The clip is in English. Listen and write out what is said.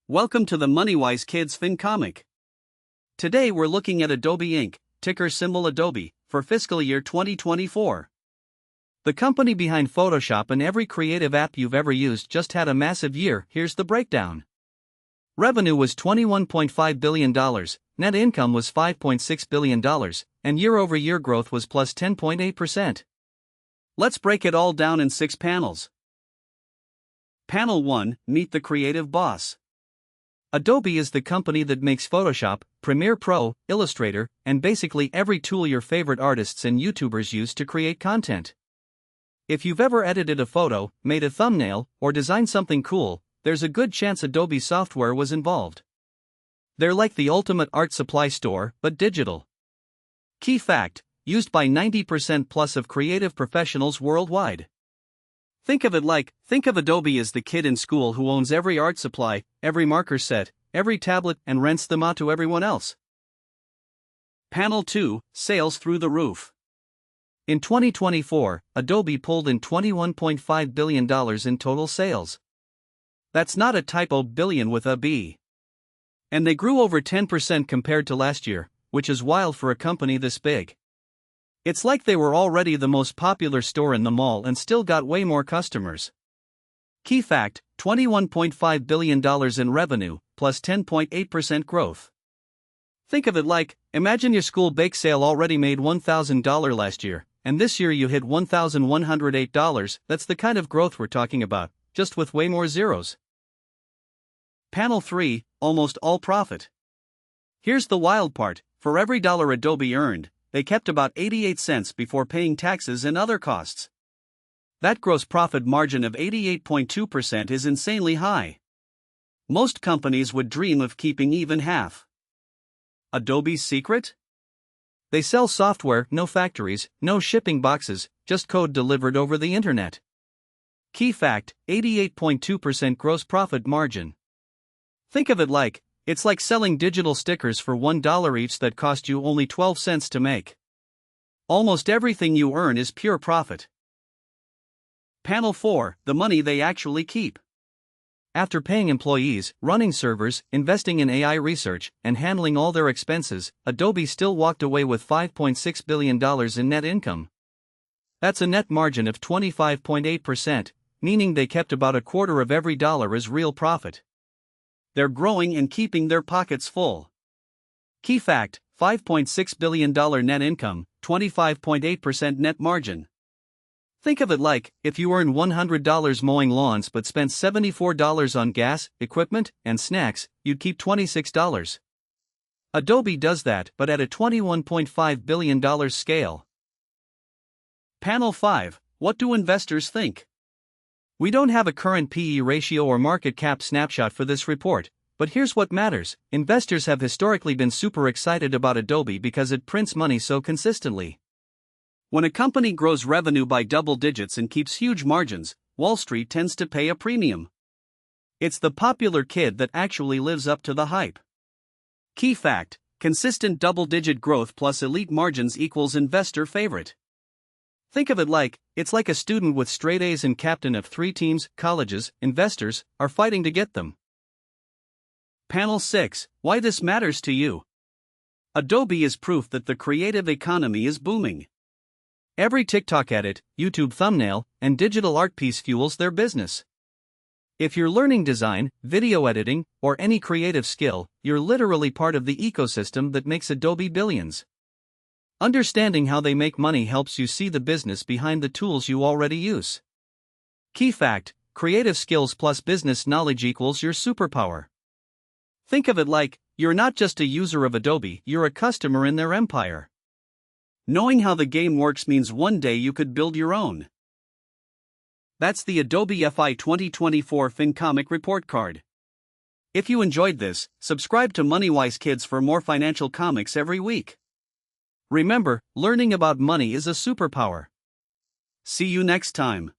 Welcome to the MoneyWise Kids FinComic. Today we're looking at Adobe Inc., ticker symbol Adobe, for fiscal year 2024. The company behind Photoshop and every creative app you've ever used just had a massive year. Here's the breakdown. Revenue was $21.5 billion, net income was $5.6 billion, and year-over-year growth was plus 10.8%. Let's break it all down in 6 panels. Panel 1, Meet the Creative Boss. Adobe is the company that makes Photoshop, Premiere Pro, Illustrator, and basically every tool your favorite artists and YouTubers use to create content. If you've ever edited a photo, made a thumbnail, or designed something cool, there's a good chance Adobe software was involved. They're like the ultimate art supply store, but digital. Key fact: used by 90% plus of creative professionals worldwide. Think of Adobe as the kid in school who owns every art supply, every marker set, every tablet, and rents them out to everyone else. Panel 2, Sales through the roof. In 2024, Adobe pulled in $21.5 billion in total sales. That's not a typo, billion with a B. And they grew over 10% compared to last year, which is wild for a company this big. It's like they were already the most popular store in the mall and still got way more customers. Key fact: $21.5 billion in revenue, plus 10.8% growth. Think of it like, imagine your school bake sale already made $1,000 last year, and this year you hit $1,108. That's the kind of growth we're talking about, just with way more zeros. Panel 3, Almost all profit. Here's the wild part: for every dollar Adobe earned, they kept about 88 cents before paying taxes and other costs. That gross profit margin of 88.2% is insanely high. Most companies would dream of keeping even half. Adobe's secret? They sell software, no factories, no shipping boxes, just code delivered over the internet. Key fact: 88.2% gross profit margin. Think of it like, it's like selling digital stickers for $1 each that cost you only 12 cents to make. Almost everything you earn is pure profit. Panel 4, The money they actually keep. After paying employees, running servers, investing in AI research, and handling all their expenses, Adobe still walked away with $5.6 billion in net income. That's a net margin of 25.8%, meaning they kept about a quarter of every dollar as real profit. They're growing and keeping their pockets full. Key fact: $5.6 billion net income, 25.8% net margin. Think of it like, if you earn $100 mowing lawns but spent $74 on gas, equipment, and snacks, you'd keep $26. Adobe does that, but at a $21.5 billion scale. Panel 5, What do investors think? We don't have a current PE ratio or market cap snapshot for this report, but here's what matters: investors have historically been super excited about Adobe because it prints money so consistently. When a company grows revenue by double digits and keeps huge margins, Wall Street tends to pay a premium. It's the popular kid that actually lives up to the hype. Key fact: consistent double-digit growth plus elite margins equals investor favorite. Think of it like, it's like a student with straight A's and captain of 3 teams, colleges, investors, are fighting to get them. Panel 6, Why this matters to you. Adobe is proof that the creative economy is booming. Every TikTok edit, YouTube thumbnail, and digital art piece fuels their business. If you're learning design, video editing, or any creative skill, you're literally part of the ecosystem that makes Adobe billions. Understanding how they make money helps you see the business behind the tools you already use. Key fact: creative skills plus business knowledge equals your superpower. Think of it like, you're not just a user of Adobe, you're a customer in their empire. Knowing how the game works means one day you could build your own. That's the Adobe FY2024 FinComic report card. If you enjoyed this, subscribe to MoneyWise Kids for more financial comics every week. Remember, learning about money is a superpower. See you next time.